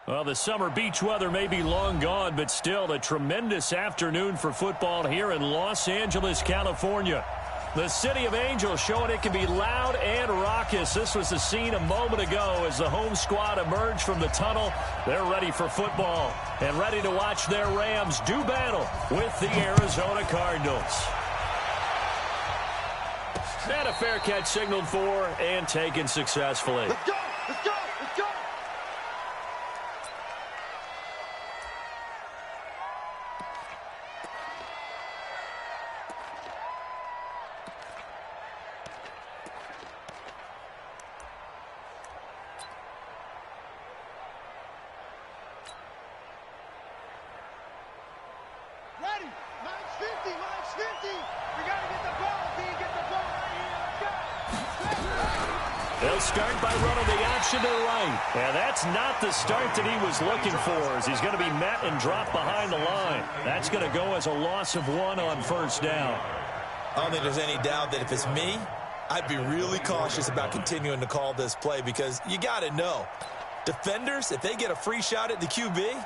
Well, the summer beach weather may be long gone, but still a tremendous afternoon for football here in Los Angeles, California. The City of Angels showing it can be loud and raucous. This was the scene a moment ago as the home squad emerged from the tunnel. They're ready for football and ready to watch their Rams do battle with the Arizona Cardinals. And a fair catch signaled for and taken successfully. Let's go! Let's go! Let's go! Ready! Mine's 50! Mine's 50! We gotta get the ball, B! Get the ball right here! Let's go! They'll start by running the option to the right. And that's not the start that he was looking for, as he's going to be met and dropped behind the line. That's going to go as a loss of 1 on first down. I don't think there's any doubt that if it's me, I'd be really cautious about continuing to call this play, because you got to know, defenders, if they get a free shot at the QB,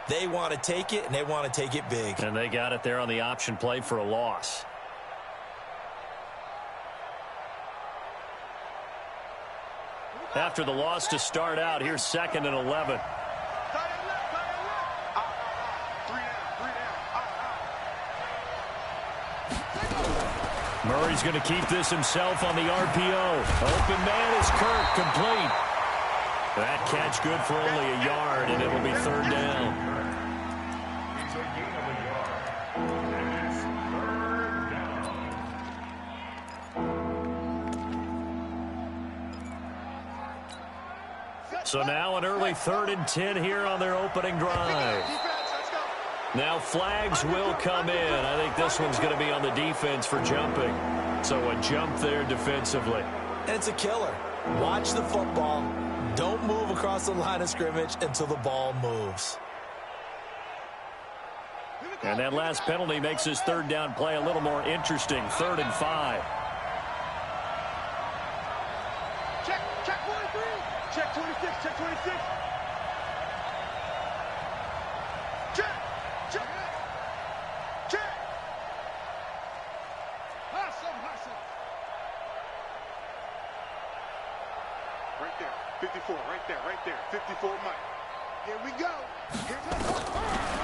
they want to take it, and they want to take it big. And they got it there on the option play for a loss. After the loss to start out, here's 2nd and 11. Murray's going to keep this himself on the RPO. Open man is Kirk, complete. That catch good for only a yard, and it'll be 3rd down. So now an early 3rd and 10 here on their opening drive. Now flags will come in. I think this one's going to be on the defense for jumping. So a jump there defensively. And it's a killer. Watch the football. Don't move across the line of scrimmage until the ball moves. And that last penalty makes this 3rd down play a little more interesting. 3rd and 5. Check 23. Check 26. Check 26. Check. Check. Check. Hustle. Right there. 54. Right there. 54 Mike. Here we go.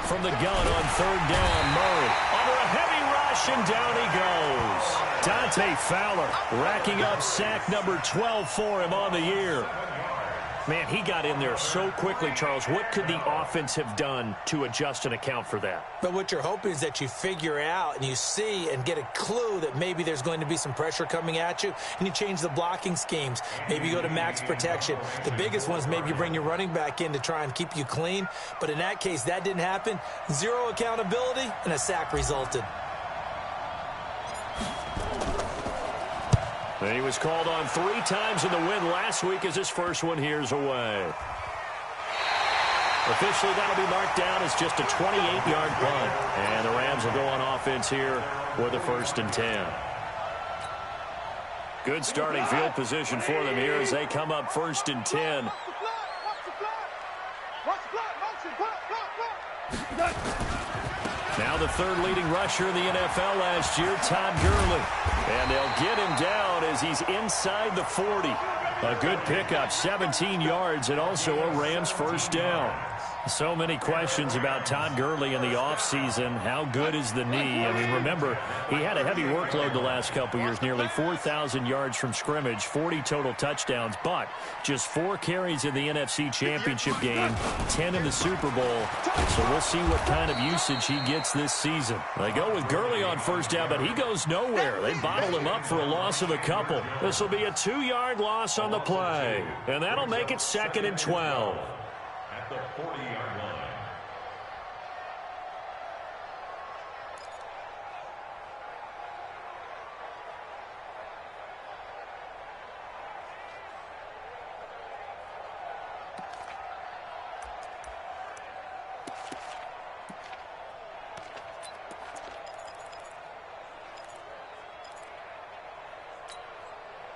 From the gun on 3rd down, Murray. Under a heavy rush, and down he goes. Dante Fowler racking up sack number 12 for him on the year. Man, he got in there so quickly, Charles. What could the offense have done to adjust and account for that? But what you're hoping is that you figure out and you see and get a clue that maybe there's going to be some pressure coming at you, and you change the blocking schemes. Maybe you go to max protection. The biggest one is maybe you bring your running back in to try and keep you clean. But in that case, that didn't happen. 0 accountability, and a sack resulted. And he was called on 3 times in the win last week, as his first one here's away. Officially, that'll be marked down as just a 28-yard punt. And the Rams will go on offense here with a 1st and 10. Good starting field position for them here as they come up 1st and 10. Now the 3rd leading rusher in the NFL last year, Todd Gurley. And they'll get him down as he's inside the 40. A good pickup, 17 yards, and also a Rams 1st down. So many questions about Todd Gurley in the offseason. How good is the knee? I mean, remember, he had a heavy workload the last couple years, nearly 4,000 yards from scrimmage, 40 total touchdowns, but just 4 carries in the NFC Championship game, 10 in the Super Bowl. So we'll see what kind of usage he gets this season. They go with Gurley on 1st down, but he goes nowhere. They bottled him up for a loss of a couple. This will be a 2-yard loss on the play, and that'll make it 2nd and 12. At the 40-yard line.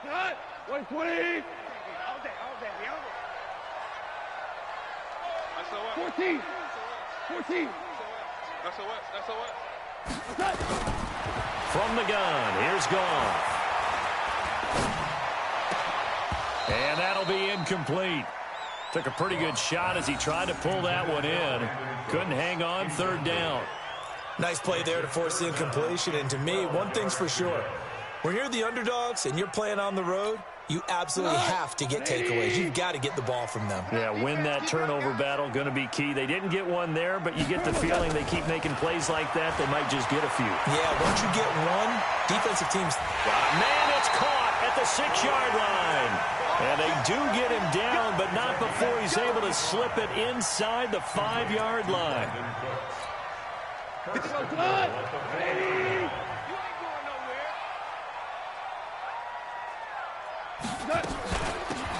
Cut! 120! 14. 14. From the gun, here's Goff. And that'll be incomplete. Took a pretty good shot as he tried to pull that one in. Couldn't hang on, third down. Nice play there to force the incompletion. And to me, one thing's for sure. When you're the underdogs and you're playing on the road, you absolutely have to get takeaways. You've got to get the ball from them. Yeah, win that turnover battle, going to be key. They didn't get one there, but you get the feeling they keep making plays like that, they might just get a few. Yeah, once you get one, defensive teams... Man, it's caught at the 6-yard line. And they do get him down, but not before he's able to slip it inside the 5-yard line.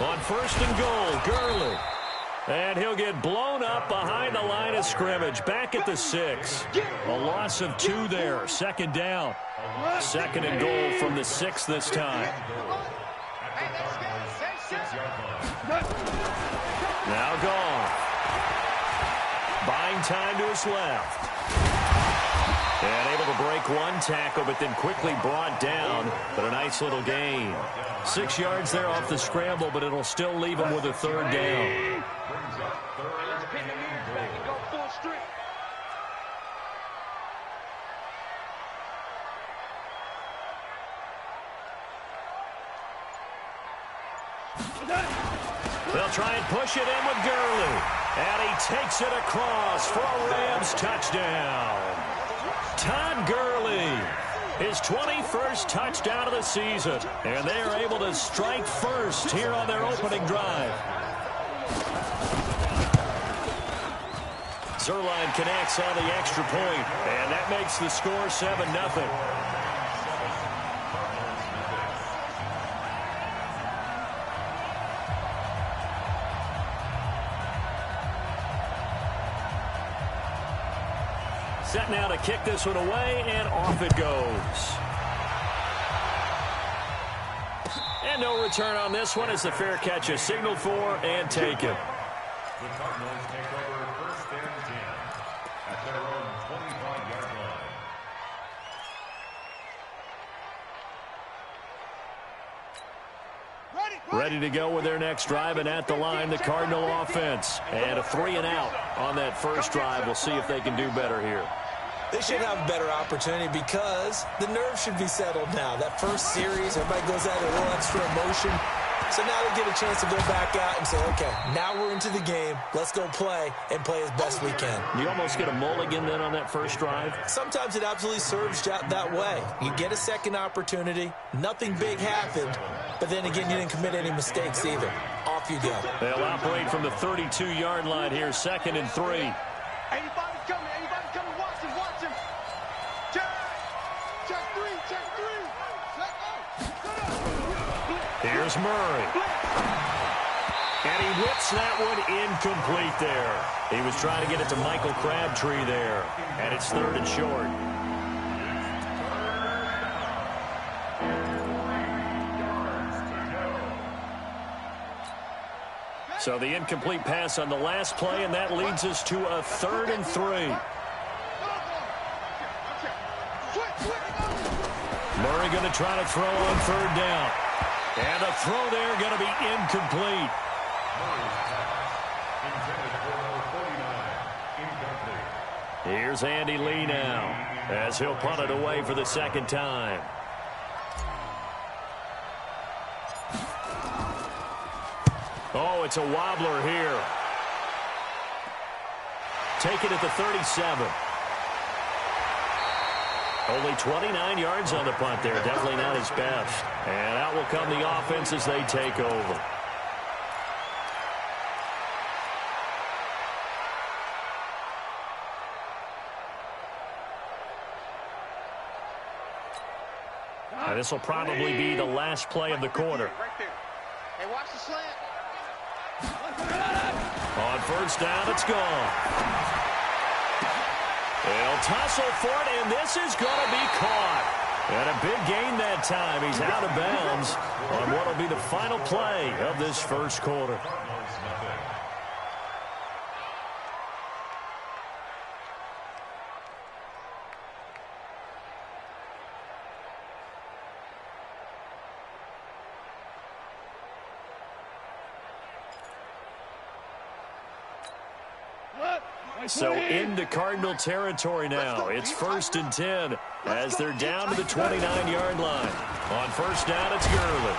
On first and goal, Gurley. And he'll get blown up behind the line of scrimmage. Back at the 6. A loss of 2 there. Second down. Second and goal from the 6 this time. Now Goff. Buying time to his left. And able to break one tackle, but then quickly brought down. But a nice little gain. 6 yards there off the scramble, but it'll still leave him with a third down. They'll try and push it in with Gurley. And he takes it across for a Rams touchdown. Todd Gurley, his 21st touchdown of the season. And they are able to strike first here on their opening drive. Zerline connects on the extra point, and that makes the score 7-0. Set now to kick this one away, and off it goes. And no return on this one as the fair catch is signaled for and taken. The Cardinals take over first and 10 at their own 25-yard line. Ready to go with their next drive, and at the line, the Cardinal offense. And a 3-and-out on that first drive. We'll see if they can do better here. They should have a better opportunity because the nerves should be settled now. That first series, everybody goes out with a little extra emotion. So now they get a chance to go back out and say, okay, now we're into the game. Let's go play and play as best we can. You almost get a mulligan then on that first drive? Sometimes it absolutely serves that way. You get a second opportunity. Nothing big happened. But then again, you didn't commit any mistakes either. Off you go. They'll operate from the 32-yard line here, 2nd and 3. Anybody's coming. Anybody's coming. Watch him. Watch him. Check 3. Check 3. Here's Murray. And he whips that one incomplete there. He was trying to get it to Michael Crabtree there. And it's 3rd and short. So the incomplete pass on the last play, and that leads us to a 3rd and 3. Murray going to try to throw on 3rd down. And the throw there going to be incomplete. Here's Andy Lee now as he'll punt it away for the 2nd time. Oh, it's a wobbler here. Take it at the 37. Only 29 yards on the punt there. Definitely not his best. And out will come the offense as they take over. And this will probably be the last play of the quarter. Right there. Hey, watch the slant. On 1st down, it's gone. They'll tussle for it, and this is going to be caught. And a big gain that time. He's out of bounds on what will be the final play of this first quarter. So into Cardinal territory now. It's 1st and 10 as they're down to the 29-yard line. On first down, it's Gurley.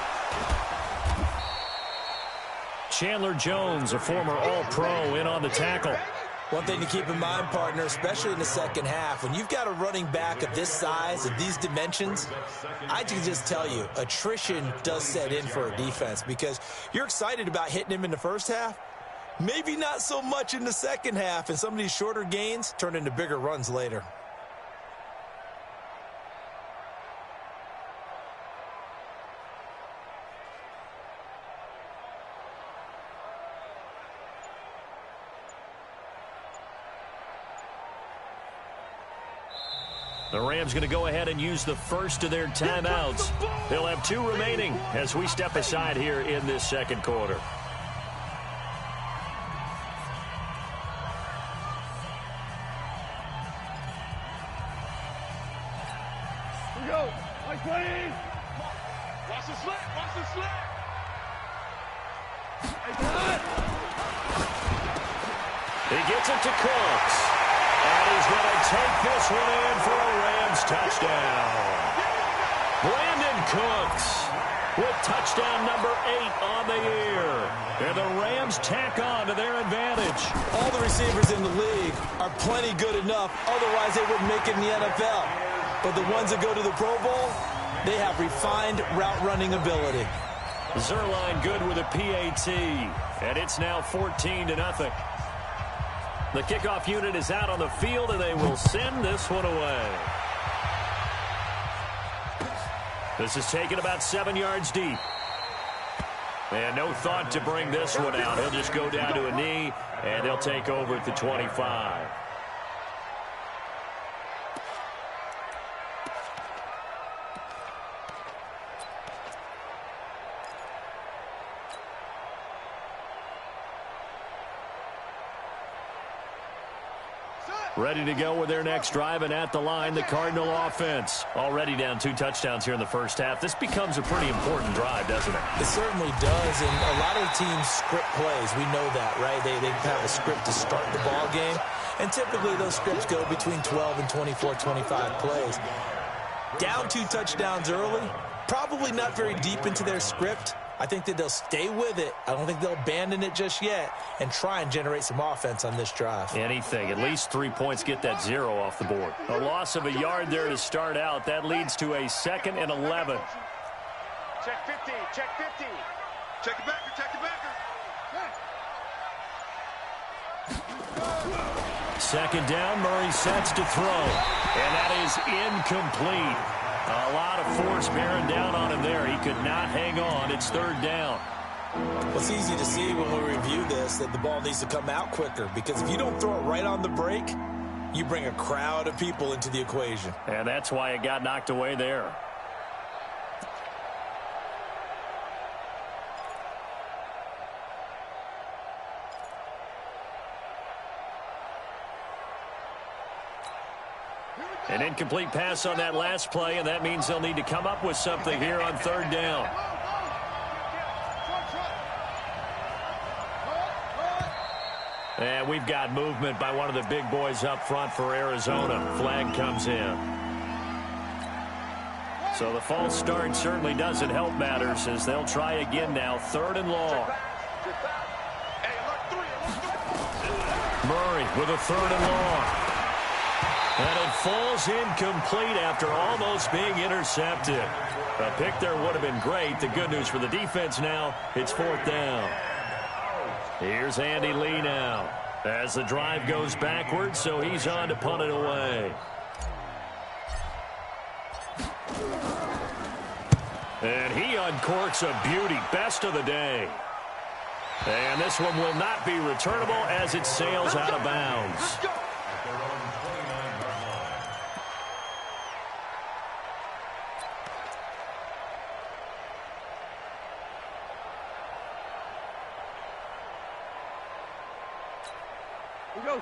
Chandler Jones, a former All-Pro, in on the tackle. One thing to keep in mind, partner, especially in the second half, when you've got a running back of this size, of these dimensions, I can just tell you, attrition does set in for a defense because you're excited about hitting him in the first half. Maybe not so much in the second half, and some of these shorter gains turn into bigger runs later. The Rams going to go ahead and use the first of their timeouts. They'll have 2 remaining as we step aside here in this second quarter. Watch the slant. Watch the slant. He gets it to Cooks. And he's going to take this one in for a Rams touchdown. Brandon Cooks with touchdown number 8 on the year. And the Rams tack on to their advantage. All the receivers in the league are plenty good enough. Otherwise, they wouldn't make it in the NFL. But the ones that go to the Pro Bowl, they have refined route running ability. Zerline good with a PAT. And it's now 14-0. The kickoff unit is out on the field, and they will send this one away. This is taken about 7 yards deep. And no thought to bring this one out. He'll just go down to a knee, and they'll take over at the 25. Ready to go with their next drive, and at the line, the Cardinal offense. Already down 2 touchdowns here in the first half. This becomes a pretty important drive, doesn't it? It certainly does, and a lot of teams script plays. We know that, right? They have a script to start the ball game, and typically those scripts go between 12 and 24, 25 plays. Down 2 touchdowns early, probably not very deep into their script. I think that they'll stay with it. I don't think they'll abandon it just yet and try and generate some offense on this drive. Anything. At least 3 points, get that 0 off the board. A loss of a yard there to start out. That leads to a 2nd and 11. Check 50. Check 50. Check the backer. Check the backer. Second down, Murray sets to throw. And that is incomplete. A lot of force bearing down on him there. He could not hang on. It's 3rd down. Well, it's easy to see when we review this that the ball needs to come out quicker, because if you don't throw it right on the break, you bring a crowd of people into the equation. And that's why it got knocked away there. An incomplete pass on that last play, and that means they'll need to come up with something here on 3rd down. And we've got movement by one of the big boys up front for Arizona. Flag comes in. So the false start certainly doesn't help matters as they'll try again now. 3rd and long. Murray with a 3rd and long. And it falls incomplete after almost being intercepted. A pick there would have been great. The good news for the defense now, it's 4th down. Here's Andy Lee now as the drive goes backwards, so he's on to punt it away. And he uncorks a beauty. Best of the day. And this one will not be returnable as it sails out of bounds.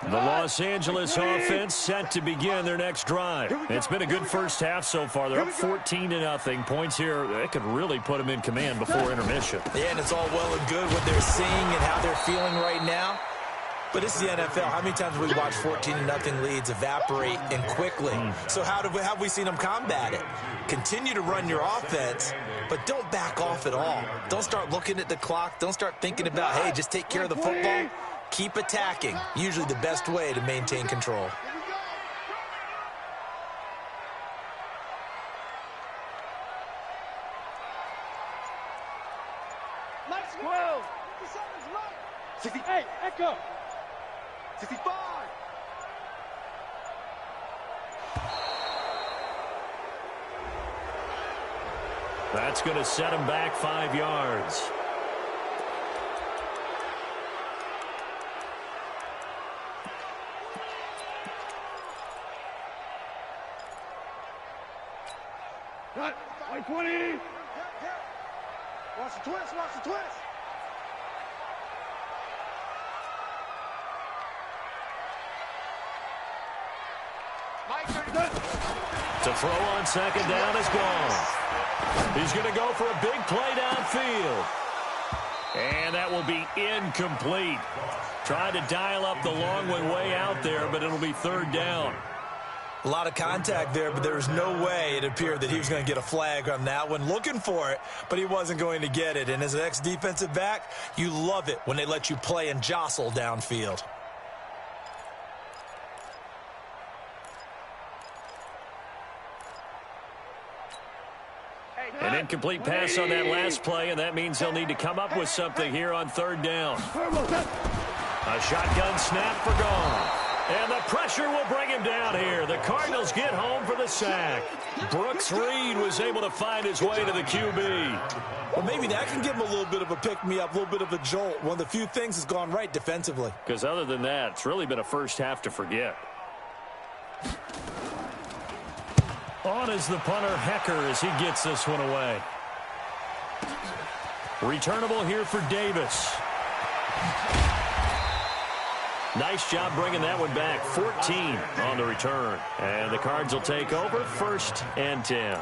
The Los Angeles offense set to begin their next drive. It's been a good first half so far. They're up 14-0. Points here, that could really put them in command before intermission. Yeah, and it's all well and good what they're seeing and how they're feeling right now. But this is the NFL. How many times have we watched 14-0 leads evaporate and quickly? So how have we seen them combat it? Continue to run your offense, but don't back off at all. Don't start looking at the clock. Don't start thinking about, hey, just take care of the football. Keep attacking. Usually the best way to maintain control. Let's go. 68, echo. 65. That's going to set him back 5 yards. Cut. 20. Watch the twist, watch the twist. To throw on second down is gone. He's going to go for a big play downfield. And that will be incomplete. Trying to dial up the long one way out there, but it'll be third down. A lot of contact there, but there was no way it appeared that he was going to get a flag on that one. Looking for it, but he wasn't going to get it. And as an ex-defensive back, you love it when they let you play and jostle downfield. An incomplete pass on that last play, and that means they'll need to come up with something here on third down. A shotgun snap for gone. And the pressure will bring him down here. The Cardinals get home for the sack. Brooks Reed was able to find his way to the QB. Well, maybe that can give him a little bit of a pick-me-up, a little bit of a jolt. One of the few things that's gone right defensively. Because other than that, it's really been a first half to forget. On is the punter, Hecker, as he gets this one away. Returnable here for Davis. Nice job bringing that one back. 14 on the return. And the Cards will take over 1st and 10.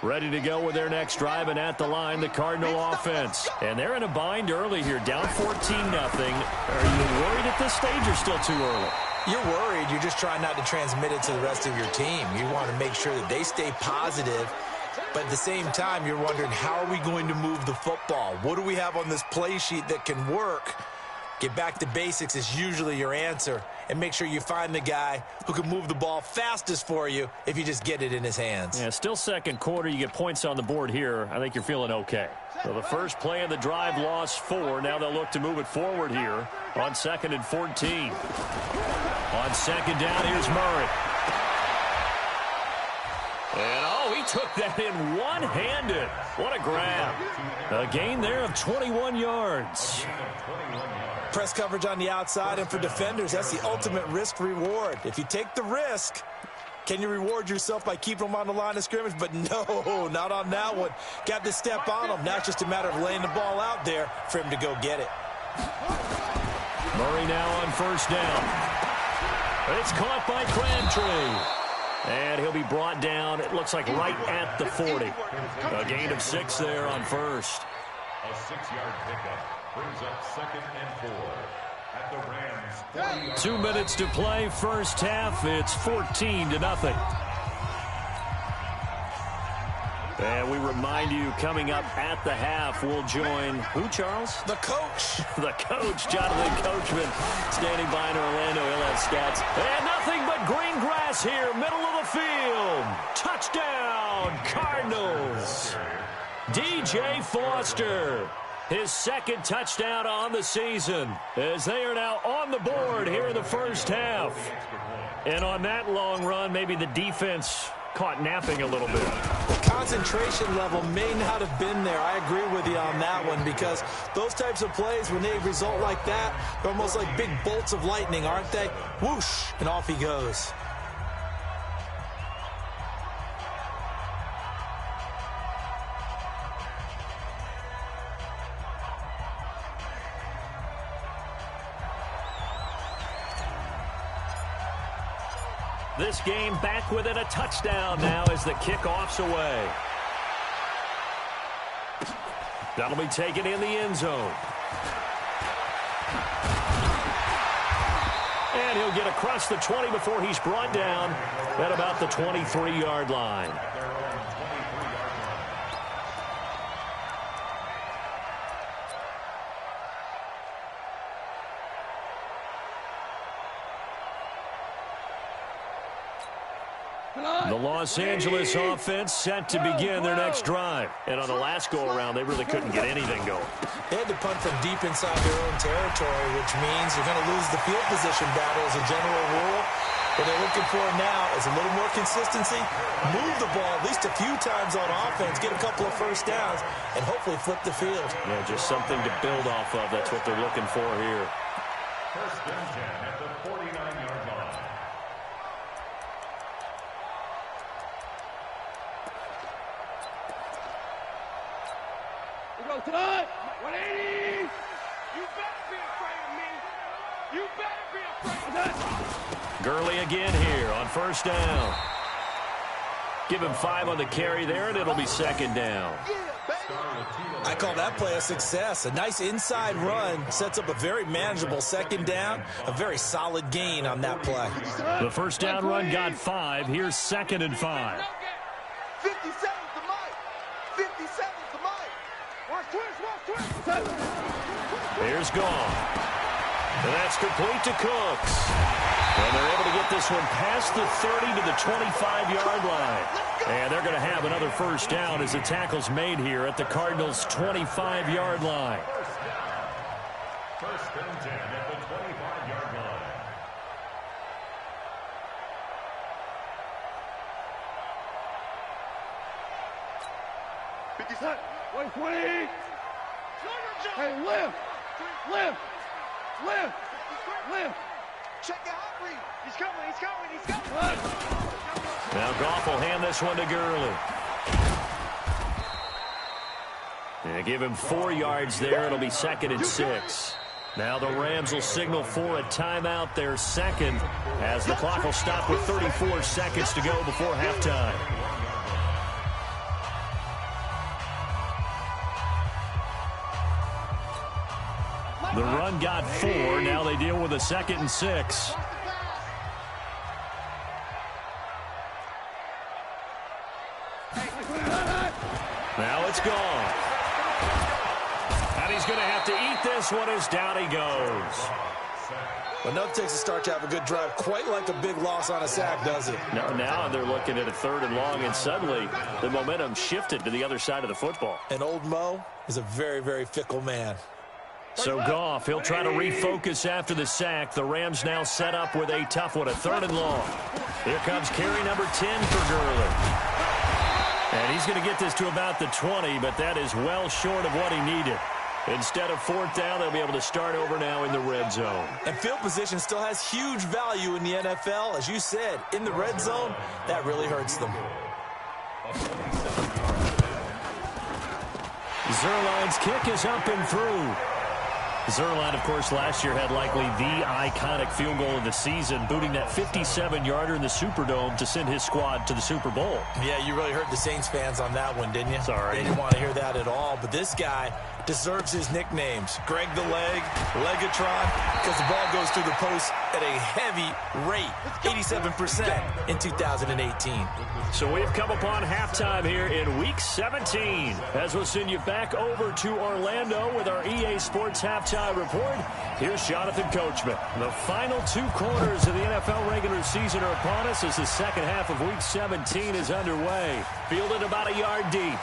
Ready to go with their next drive, and at the line, the Cardinal offense. And they're in a bind early here, down 14-0. Are you worried at this stage or still too early? You're worried. You're just trying not to transmit it to the rest of your team. You want to make sure that they stay positive. But at the same time, you're wondering, how are we going to move the football? What do we have on this play sheet that can work? Get back to basics is usually your answer. And make sure you find the guy who can move the ball fastest for you if you just get it in his hands. Yeah, still second quarter. You get points on the board here. I think you're feeling okay. So the first play of the drive lost 4. Now they'll look to move it forward here on 2nd and 14. On second down, here's Murray. And, he took that in one-handed. What a grab. A gain there of 21 yards. Press coverage on the outside, and for defenders, that's the ultimate risk-reward. If you take the risk, can you reward yourself by keeping them on the line of scrimmage? But no, not on that one. Got to step on them. Now it's just a matter of laying the ball out there for him to go get it. Murray now on first down. It's caught by Crabtree. And he'll be brought down, it looks like right at the 40. A gain of 6 there on first. A 6-yard pickup brings up 2nd and 4 at the Rams 40. 2 minutes to play, first half. It's 14-0. And we remind you, coming up at the half, we'll join who, Charles? The coach. The coach, Jonathan Coachman, standing by in Orlando. He'll have stats. And nothing but green grass here, middle of the field. Touchdown, Cardinals. DJ Foster, his 2nd touchdown on the season, as they are now on the board here in the first half. And on that long run, maybe the defense caught napping a little bit. The concentration level may not have been there. I agree with you on that one, because those types of plays, when they result like that, they're almost like big bolts of lightning, aren't they? Whoosh, and off he goes. This game back within a touchdown now as the kickoff's away. That'll be taken in the end zone. And he'll get across the 20 before he's brought down at about the 23-yard line. The Los Angeles offense set to begin their next drive. And on the last go-around, they really couldn't get anything going. They had to punt from deep inside their own territory, which means you're going to lose the field position battle as a general rule. What they're looking for now is a little more consistency, move the ball at least a few times on offense, get a couple of first downs, and hopefully flip the field. Yeah, just something to build off of. That's what they're looking for here. First and 10 at the 49-yard line. Tonight, 180. You better be afraid of me. You better be afraid of us. Gurley again here on first down. Give him 5 on the carry there, and it'll be second down. I call that play a success. A nice inside run sets up a very manageable second down. A very solid gain on that play. The first down run got 5. Here's second and 5. 57's the mic. 57's the mic. Watch twist. Here's Goff. And that's complete to Cooks. And they're able to get this one past the 30 to the 25-yard line. And they're going to have another first down as the tackle's made here at the Cardinals' 25-yard line. First and 10 at the 25-yard line. Hey, lift. Check your hot read. He's coming. Now Goff will hand this one to Gurley. And give him 4 yards there. It'll be second and 6. Now the Rams will signal for a timeout, their second, as the clock will stop with 34 seconds to go before halftime. The run got 4. Now they deal with a second and 6. Now it's gone. And he's going to have to eat this one as down he goes. Well, enough takes a start to have a good drive. Quite like a big loss on a sack, does it? Now they're looking at a 3rd and long, and suddenly the momentum shifted to the other side of the football. And old Mo is a very, very fickle man. So Goff, he'll try to refocus after the sack. The Rams now set up with a tough one, a 3rd and long. Here comes carry number 10 for Gurley. And he's going to get this to about the 20, but that is well short of what he needed. Instead of 4th down, they'll be able to start over now in the red zone. And field position still has huge value in the NFL. As you said, in the red zone, that really hurts them. Zerline's kick is up and through. Zerline, of course, last year had likely the iconic field goal of the season, booting that 57-yarder in the Superdome to send his squad to the Super Bowl. Yeah, you really hurt the Saints fans on that one, didn't you? Sorry. They didn't want to hear that at all. But this guy deserves his nicknames. Greg the Leg, Legatron, because the ball goes through the post at a heavy rate, 87% in 2018. So we've come upon halftime here in Week 17. As we'll send you back over to Orlando with our EA Sports Halftime Report. Here's Jonathan Coachman. The final 2 quarters of the NFL regular season are upon us as the second half of Week 17 is underway. Fielded about a yard deep.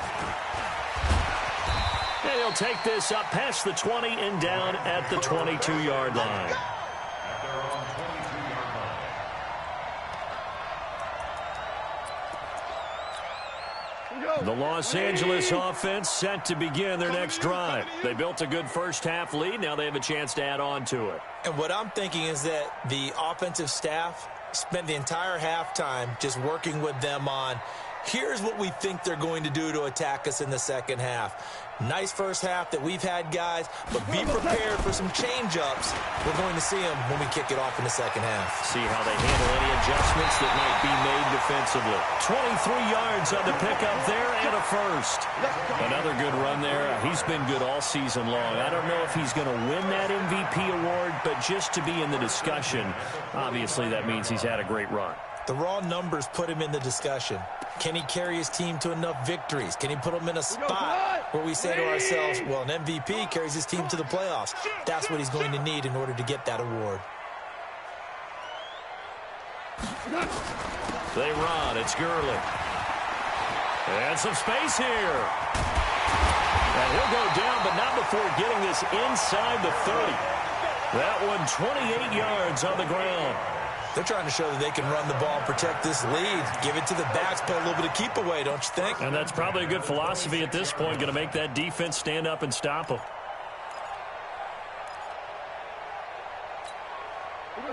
And he'll take this up past the 20 and down at the 22-yard line. The Los Angeles offense set to begin their next drive. They built a good first-half lead. Now they have a chance to add on to it. And what I'm thinking is that the offensive staff spent the entire halftime just working with them on Here's what we think they're going to do to attack us in the second half. Nice first half that we've had, guys, but be prepared for some change-ups. We're going to see them when we kick it off in the second half. See how they handle any adjustments that might be made defensively. 23 yards on the pickup there and a first. Another good run there. He's been good all season long. I don't know if he's going to win that MVP award, but just to be in the discussion, obviously that means he's had a great run. The raw numbers put him in the discussion. Can he carry his team to enough victories? Can he put them in a spot where we say to ourselves, well, an MVP carries his team to the playoffs. That's what he's going to need in order to get that award. They run. It's Gurley. And some space here. And he'll go down, but not before getting this inside the 30. That one 28 yards on the ground. They're trying to show that they can run the ball and protect this lead. Give it to the backs, play a little bit of keep away, don't you think? And that's probably a good philosophy at this point, going to make that defense stand up and stop them.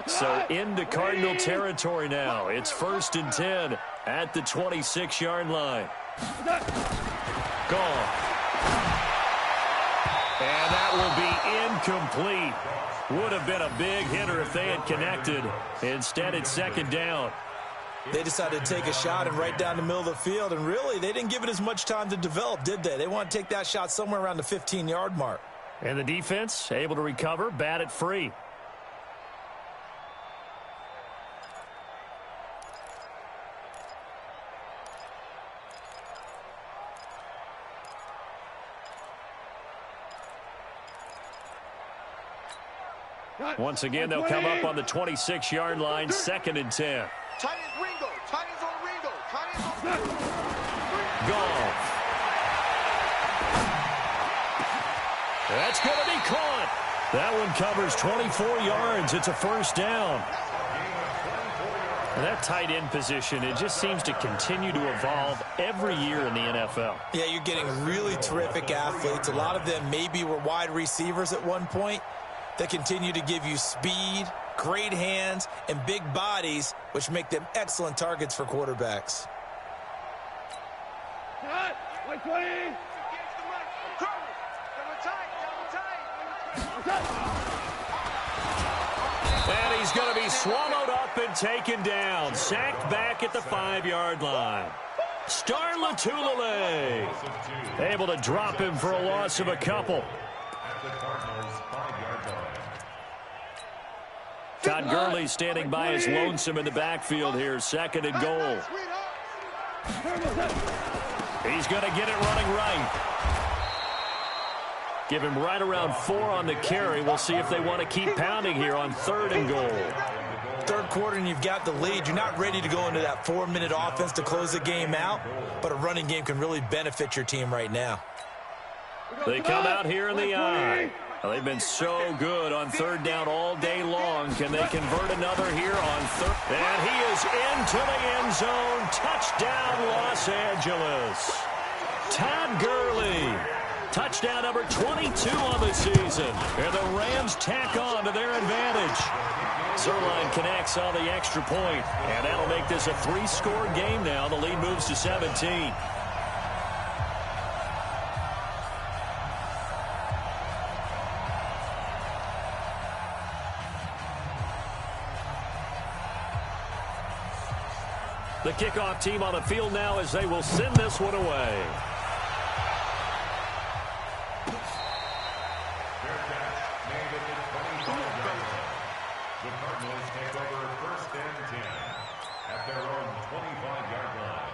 So into Cardinal territory now. It's 1st and 10 at the 26-yard line. Gone. And that will be incomplete. Would have been a big hitter if they had connected. Instead, it's 2nd down. They decided to take a shot and right down the middle of the field, and really, they didn't give it as much time to develop, did they? They want to take that shot somewhere around the 15-yard mark. And the defense able to recover, bat it free. Once again, they'll come up on the 26-yard line, 2nd and 10. Tight end Ringo. Tight end's on Ringo. Tight end's on Ringo. Goff. That's going to be caught. That one covers 24 yards. It's a 1st down. And that tight end position, it just seems to continue to evolve every year in the NFL. Yeah, you're getting really terrific athletes. A lot of them maybe were wide receivers at one point. They continue to give you speed, great hands, and big bodies, which make them excellent targets for quarterbacks. And he's going to be swallowed up and taken down. Sacked back at the 5-yard line. Star Latulele able to drop him for a loss of a couple. Todd Gurley standing by as lonesome in the backfield here. 2nd and goal. He's going to get it running right. Give him right around 4 on the carry. We'll see if they want to keep pounding here on 3rd and goal. 3rd quarter and you've got the lead. You're not ready to go into that 4-minute offense to close the game out, but a running game can really benefit your team right now. They come out here in the eye. Well, they've been so good on 3rd down all day long. Can they convert another here on 3rd? And he is into the end zone. Touchdown, Los Angeles. Todd Gurley. Touchdown number 22 on the season. And the Rams tack on to their advantage. Zerline connects on the extra point. And that'll make this a 3-score game now. The lead moves to 17. The kickoff team on the field now as they will send this one away. The Cardinals take over 1st and 10 at their own 25-yard line.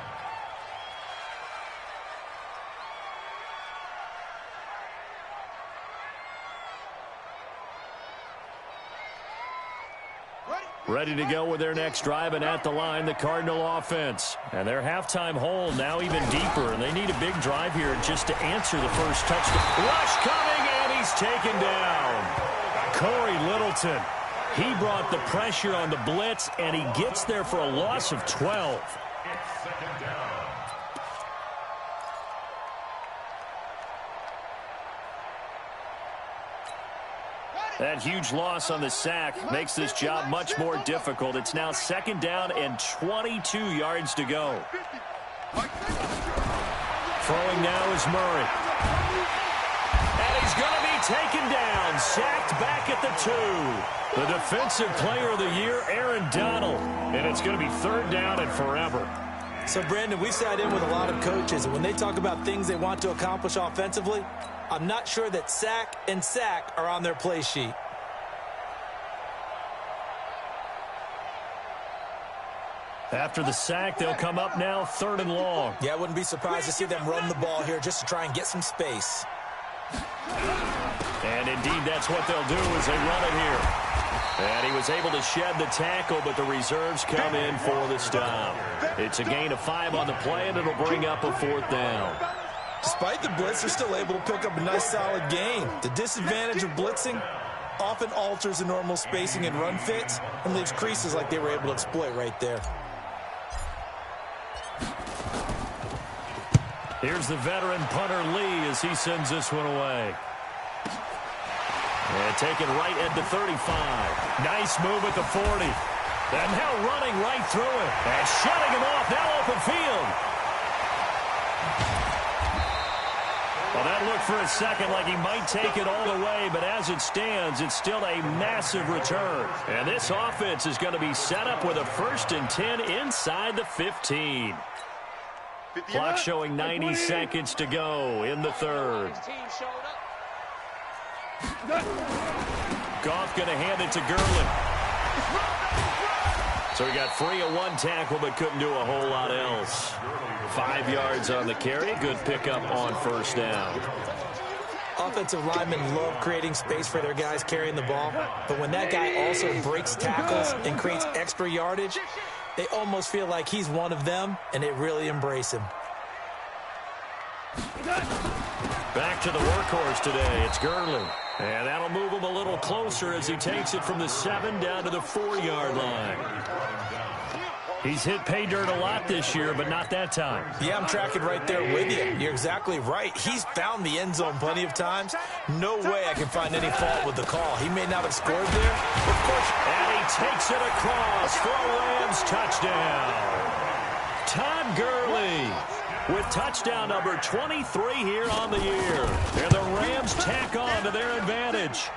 Ready to go with their next drive, and at the line, the Cardinal offense. And their halftime hole now even deeper, and they need a big drive here just to answer the first touchdown. Rush coming, and he's taken down. Corey Littleton. He brought the pressure on the blitz, and he gets there for a loss of 12. It's 2nd down. That huge loss on the sack makes this job much more difficult. It's now 2nd down and 22 yards to go. Throwing now is Murray. And he's going to be taken down. Sacked back at the 2. The Defensive Player of the Year, Aaron Donald. And it's going to be 3rd down and forever. So, Brandon, we sat in with a lot of coaches, and when they talk about things they want to accomplish offensively, I'm not sure that sack and sack are on their play sheet. After the sack, they'll come up now 3rd and long. Yeah, I wouldn't be surprised to see them run the ball here just to try and get some space. And indeed, that's what they'll do as they run it here. And he was able to shed the tackle, but the reserves come in for the stop. It's a gain of 5 on the play, and it'll bring up a 4th down. Despite the blitz, they're still able to pick up a nice solid gain. The disadvantage of blitzing often alters the normal spacing and run fits and leaves creases like they were able to exploit right there. Here's the veteran punter Lee as he sends this one away. And taken right at the 35. Nice move at the 40. And now running right through it. And shutting him off. Now open field. Well, that looked for a second like he might take it all the way, but as it stands, it's still a massive return. And this offense is going to be set up with a 1st and 10 inside the 15. Clock showing 90 seconds to go in the 3rd. Goff going to hand it to Gurley. So he got free of 1 tackle, but couldn't do a whole lot else. 5 yards on the carry. Good pickup on 1st down. Offensive linemen love creating space for their guys carrying the ball, but when that guy also breaks tackles and creates extra yardage, they almost feel like he's one of them, and they really embrace him. Back to the workhorse today. It's Gurley. And that'll move him a little closer as he takes it from the 7 down to the 4-yard line. He's hit pay dirt a lot this year, but not that time. Yeah, I'm tracking right there with you. You're exactly right. He's found the end zone plenty of times. No way I can find any fault with the call. He may not have scored there, but of course. And he takes it across for a Rams touchdown. Todd Gurley with touchdown number 23 here on the year. And the Rams tack on to their advantage.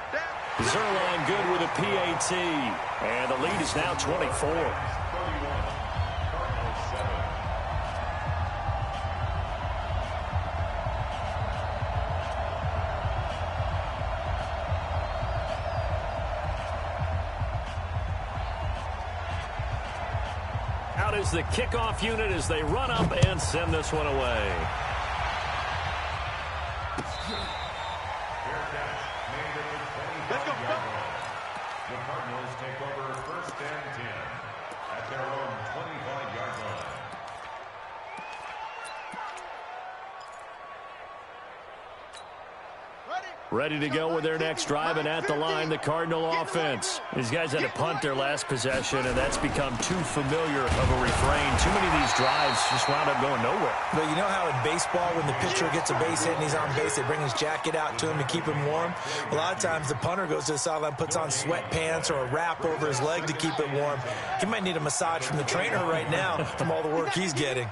Zerline good with a PAT. And the lead is now 24. Out is the kickoff unit as they run up and send this one away. Let's go. The Cardinals take over 1st and 10 at their own 25-yard line. Ready to go with their next drive, and at the line, the Cardinal offense. These guys had to punt their last possession, and that's become too familiar of a refrain. Too many of these drives just wound up going nowhere. But you know how in baseball, when the pitcher gets a base hit and he's on base, they bring his jacket out to him to keep him warm? A lot of times the punter goes to the sideline, puts on sweatpants or a wrap over his leg to keep it warm. He might need a massage from the trainer right now from all the work he's getting.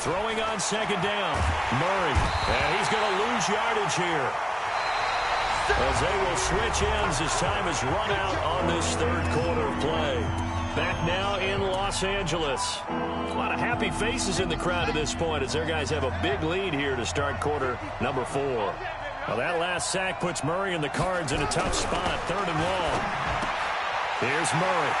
Throwing on 2nd down, Murray. And he's going to lose yardage here. As they will switch ends as time is run out on this 3rd quarter of play. Back now in Los Angeles. A lot of happy faces in the crowd at this point as their guys have a big lead here to start quarter number 4. Well, that last sack puts Murray and the Cards in a tough spot, 3rd and long. Here's Murray.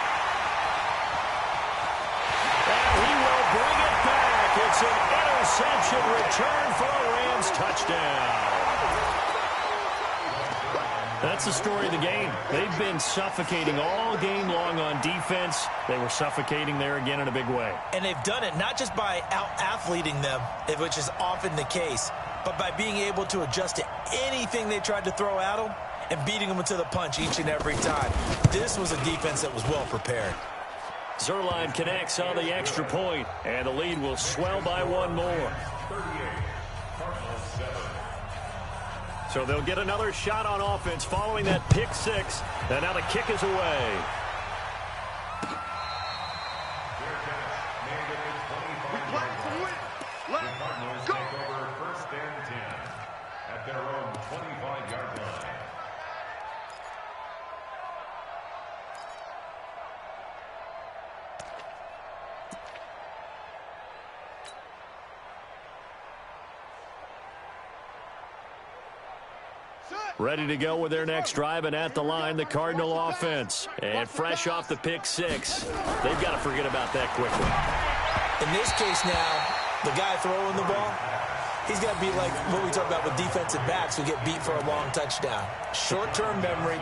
And he will bring it back. It's an interception return for a Rams touchdown. That's the story of the game. They've been suffocating all game long on defense. They were suffocating there again in a big way. And they've done it not just by out-athleting them, which is often the case, but by being able to adjust to anything they tried to throw at them and beating them to the punch each and every time. This was a defense that was well prepared. Zerline connects on the extra point, and the lead will swell by 1 more. So they'll get another shot on offense following that pick 6, and now the kick is away. Ready to go with their next drive, and at the line, the Cardinal offense. And fresh off the pick six, they've got to forget about that quickly. In this case now, the guy throwing the ball, he's got to be like what we talk about with defensive backs who get beat for a long touchdown. Short-term memory,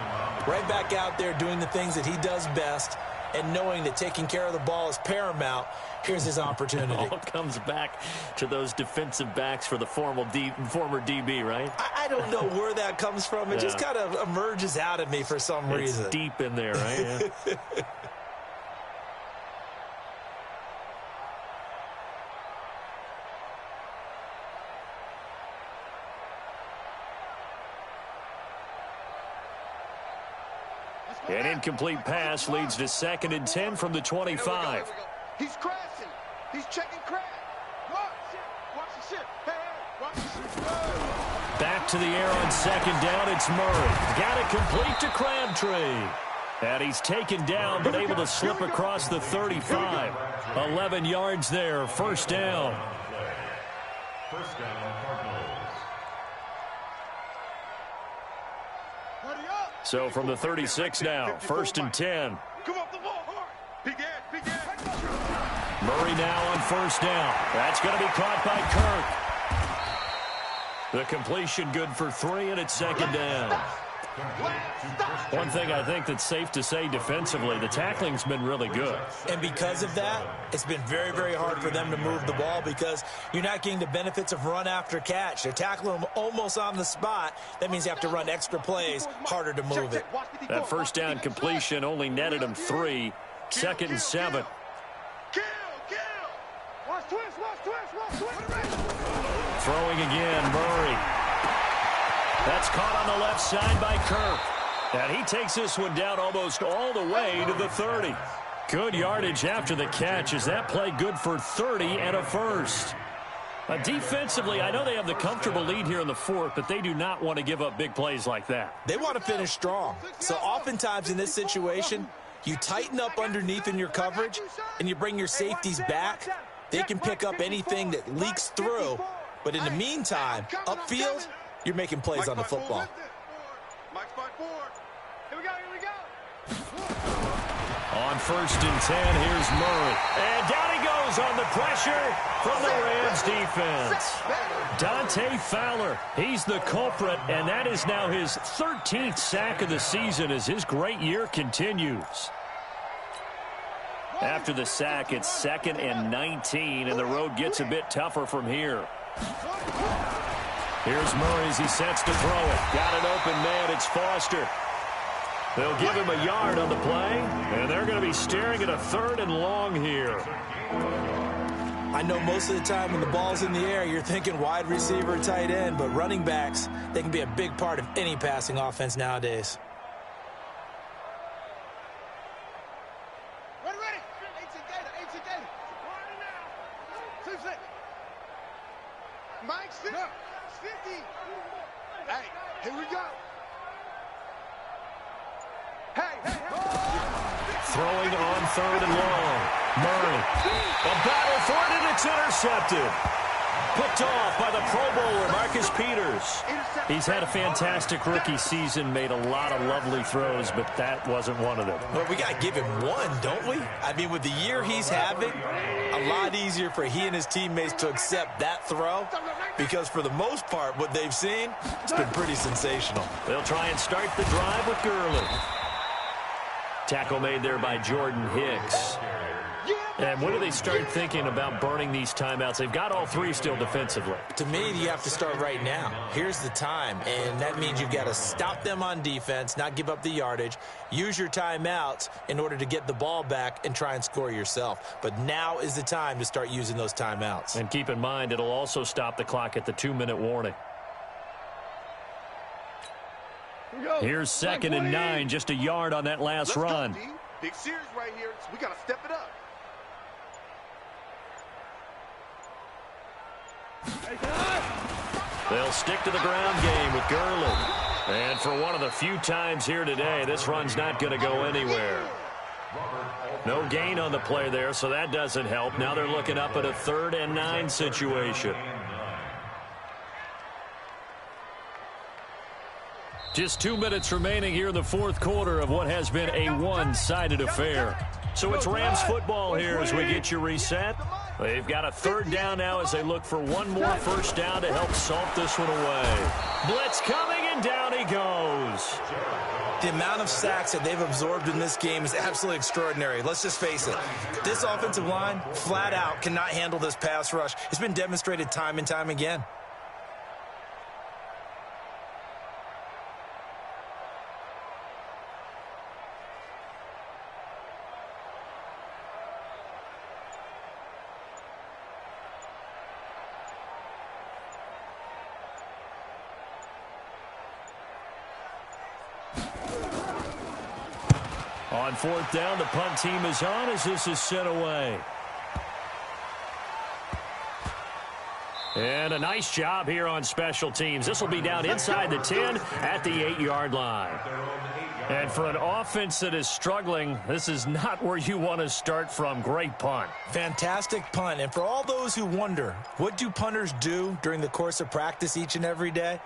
right back out there doing the things that he does best, and knowing that taking care of the ball is paramount. Here's his opportunity. It all comes back to those defensive backs for the former DB, right? I don't know where that comes from. It just kind of emerges out of me for some reason. It's deep in there, right? Yeah. An incomplete pass leads to 2nd and 10 from the 25. He's crashing. He's checking crash. Watch the shit. Hey, watch the shit. Back to the air on 2nd down. It's Murray. Got it complete to Crabtree. And he's taken down, but able to slip across the 35. 11 yards there. 1st down. First down, Cardinals. So from the 36 now, 1st and 10. Come off the ball hard. Big ass. Murray now on 1st down. That's going to be caught by Kirk. The completion good for 3, and it's 2nd down. One thing I think that's safe to say defensively, the tackling's been really good. And because of that, it's been very, very hard for them to move the ball because you're not getting the benefits of run after catch. They're tackling them almost on the spot. That means you have to run extra plays, harder to move it. That 1st down completion only netted him 3. 2nd and 7. Throwing again, Murray. That's caught on the left side by Kirk. And he takes this one down almost all the way to the 30. Good yardage after the catch. Is that play good for 30 and a 1st? Defensively, I know they have the comfortable lead here in the 4th, but they do not want to give up big plays like that. They want to finish strong. So oftentimes in this situation, you tighten up underneath in your coverage, and you bring your safeties back. They can pick up anything that leaks through. But in the meantime, upfield, you're making plays on the football. On 1st and 10, here's Murray. And down he goes on the pressure from the Rams defense. Dante Fowler, he's the culprit, and that is now his 13th sack of the season as his great year continues. After the sack, it's 2nd and 19, and the road gets a bit tougher from here. Here's Murray as he sets to throw it. Got an open man. It's Foster. They'll give him a yard on the play, and they're going to be staring at a 3rd and long here. I know most of the time when the ball's in the air, you're thinking wide receiver, tight end, but running backs, they can be a big part of any passing offense nowadays. Ready. 18 Gator. Mike's 50. Hey, here we go. Hey. Throwing on 3rd and long. Murray. A battle for it, and it's intercepted. Picked off by the Pro Bowler, Marcus Peters. He's had a fantastic rookie season, made a lot of lovely throws, but that wasn't one of them. Well, we got to give him one, don't we? I mean, with the year he's having, a lot easier for he and his teammates to accept that throw because for the most part, what they've seen, it's been pretty sensational. They'll try and start the drive with Gurley. Tackle made there by Jordan Hicks. And when do they start thinking about burning these timeouts? They've got all 3 still defensively. To me, you have to start right now. Here's the time, and that means you've got to stop them on defense, not give up the yardage, use your timeouts in order to get the ball back and try and score yourself. But now is the time to start using those timeouts. And keep in mind, it'll also stop the clock at the 2-minute warning. Here's 2nd and 9, just a yard on that last run. Go, big series right here. We got to step it up. They'll stick to the ground game with Gurley. And for one of the few times here today, this run's not going to go anywhere. No gain on the play there, so that doesn't help. Now they're looking up at a 3rd and 9 situation. Just 2 minutes remaining here in the fourth quarter of what has been a one-sided affair. So it's Rams football here as we get you reset. They've got a third down now as they look for one more first down to help salt this one away. Blitz coming, and down he goes. The amount of sacks that they've absorbed in this game is absolutely extraordinary. Let's just face it. This offensive line, flat out, cannot handle this pass rush. It's been demonstrated time and time again. On fourth down, the punt team is on as this is sent away. And a nice job here on special teams. This will be down inside the 10 at the 8-yard line. And for an offense that is struggling, this is not where you want to start from. Great punt. Fantastic punt. And for all those who wonder, what do punters do during the course of practice each and every day?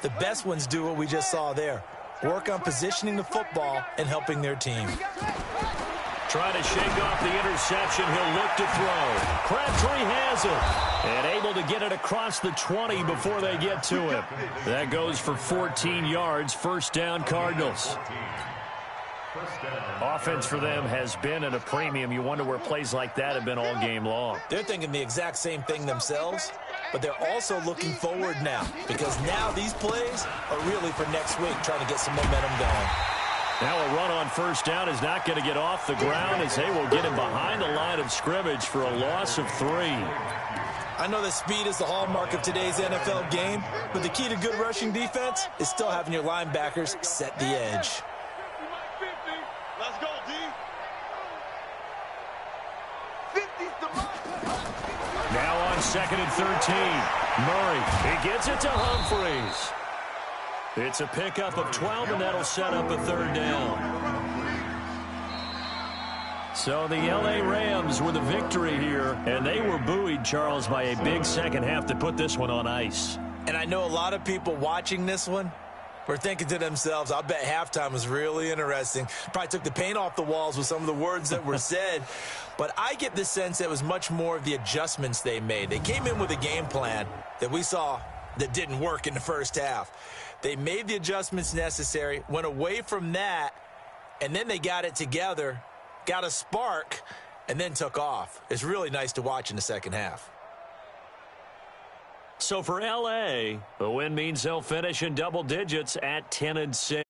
The best ones do what we just saw there. Work on positioning the football and helping their team. Trying to shake off the interception. He'll look to throw. Crabtree has it. And able to get it across the 20 before they get to him. That goes for 14 yards. First down, Cardinals. Offense for them has been at a premium. You wonder where plays like that have been all game long. They're thinking the exact same thing themselves, but they're also looking forward now, because now these plays are really for next week, trying to get some momentum going. Now a run on first down is not going to get off the ground as they will get him behind the line of scrimmage for a loss of 3. I know that speed is the hallmark of today's NFL game, but the key to good rushing defense is still having your linebackers set the edge. Let's go, D. 50's the mark. Now on second and 13. Murray, he gets it to Humphreys. It's a pickup of 12, and that'll set up a third down. So the L.A. Rams with a victory here, and they were buoyed, Charles, by a big second half to put this one on ice. And I know a lot of people watching this one were thinking to themselves, I bet halftime was really interesting. Probably took the paint off the walls with some of the words that were said. But I get the sense that it was much more of the adjustments they made. They came in with a game plan that we saw that didn't work in the first half. They made the adjustments necessary, went away from that, and then they got it together, got a spark, and then took off. It's really nice to watch in the second half. So for L.A., the win means they'll finish in double digits at 10-6.